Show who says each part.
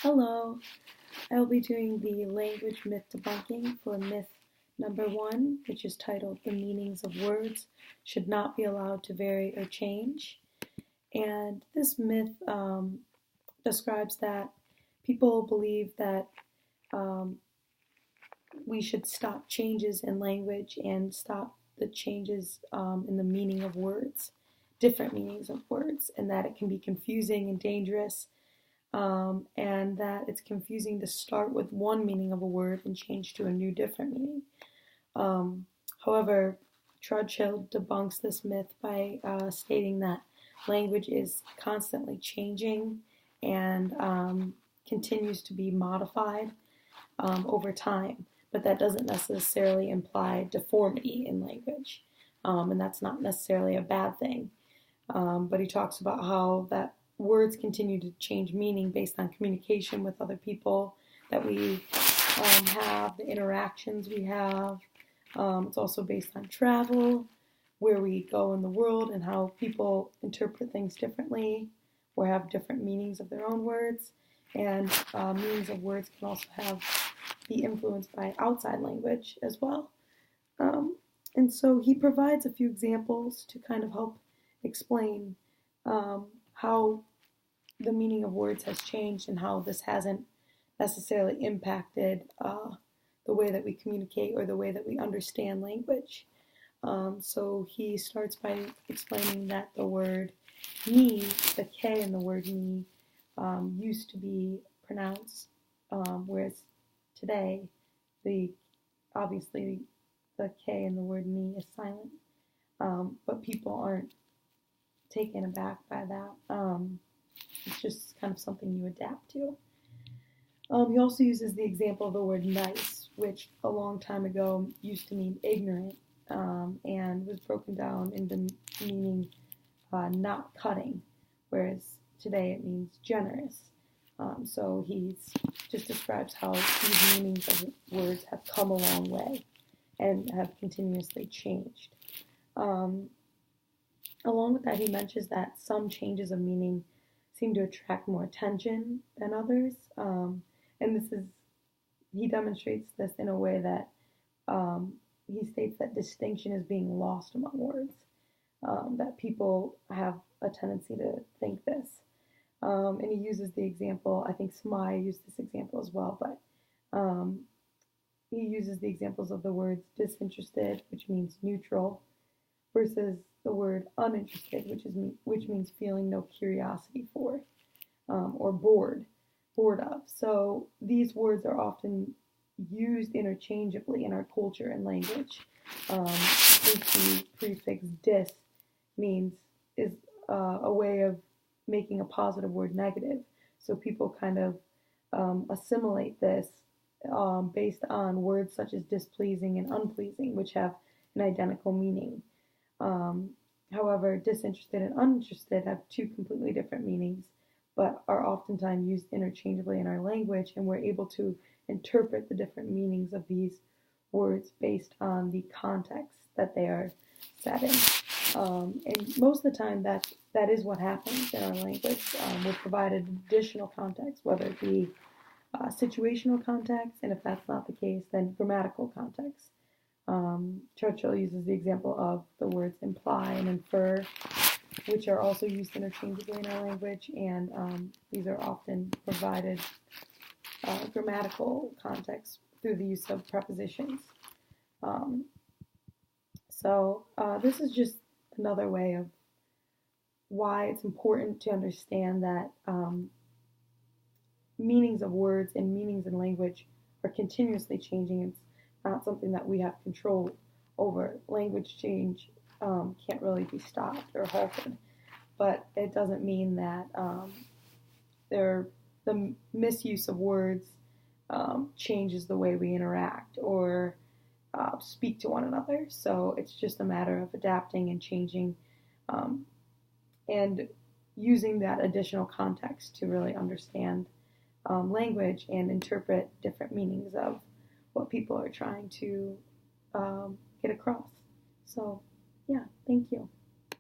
Speaker 1: Hello, I will be doing the language myth debunking for myth number 1, which is titled The Meanings of Words Should Not Be Allowed to Vary or Change. And this myth describes that people believe that we should stop changes in language and stop the changes in the meaning of words, different meanings of words, and that it can be confusing and dangerous. And that it's confusing to start with one meaning of a word and change to a new different meaning. However, Churchill debunks this myth by stating that language is constantly changing and continues to be modified over time, but that doesn't necessarily imply deformity in language, and that's not necessarily a bad thing. But he talks about how that words continue to change meaning based on communication with other people that we have, the interactions we have. It's also based on travel, where we go in the world and how people interpret things differently or have different meanings of their own words. And meanings of words can also be influenced by outside language as well. And so he provides a few examples to kind of help explain how the meaning of words has changed and how this hasn't necessarily impacted the way that we communicate or the way that we understand language. So he starts by explaining that the word me, the K in the word me, used to be pronounced, whereas today, obviously the K in the word me is silent, but people aren't taken aback by that. It's just kind of something you adapt to. He also uses the example of the word nice, which a long time ago used to mean ignorant, and was broken down into meaning not cutting, whereas today it means generous. So he just describes how these meanings of words have come a long way and have continuously changed. Along with that, he mentions that some changes of meaning seem to attract more attention than others, and he demonstrates this in a way that he states that distinction is being lost among words, that people have a tendency to think this. And he uses the example, I think Smai used this example as well, but he uses the examples of the words disinterested, which means neutral, versus the word uninterested, which means feeling no curiosity for, or bored of. So these words are often used interchangeably in our culture and language. The prefix dis is a way of making a positive word negative. So people kind of assimilate this based on words such as displeasing and unpleasing, which have an identical meaning. However, disinterested and uninterested have two completely different meanings, but are oftentimes used interchangeably in our language, and we're able to interpret the different meanings of these words based on the context that they are set in. And most of the time, that is what happens in our language. We're provided additional context, whether it be situational context, and if that's not the case, then grammatical context. Churchill uses the example of the words imply and infer, which are also used interchangeably in our language, and these are often provided grammatical context through the use of prepositions. So this is just another way of why it's important to understand that meanings of words and meanings in language are continuously changing. It's not something that we have control over. Language change can't really be stopped or halted, but it doesn't mean that the misuse of words changes the way we interact or speak to one another. So it's just a matter of adapting and changing and using that additional context to really understand language and interpret different meanings of what people are trying to get across. So, yeah, thank you.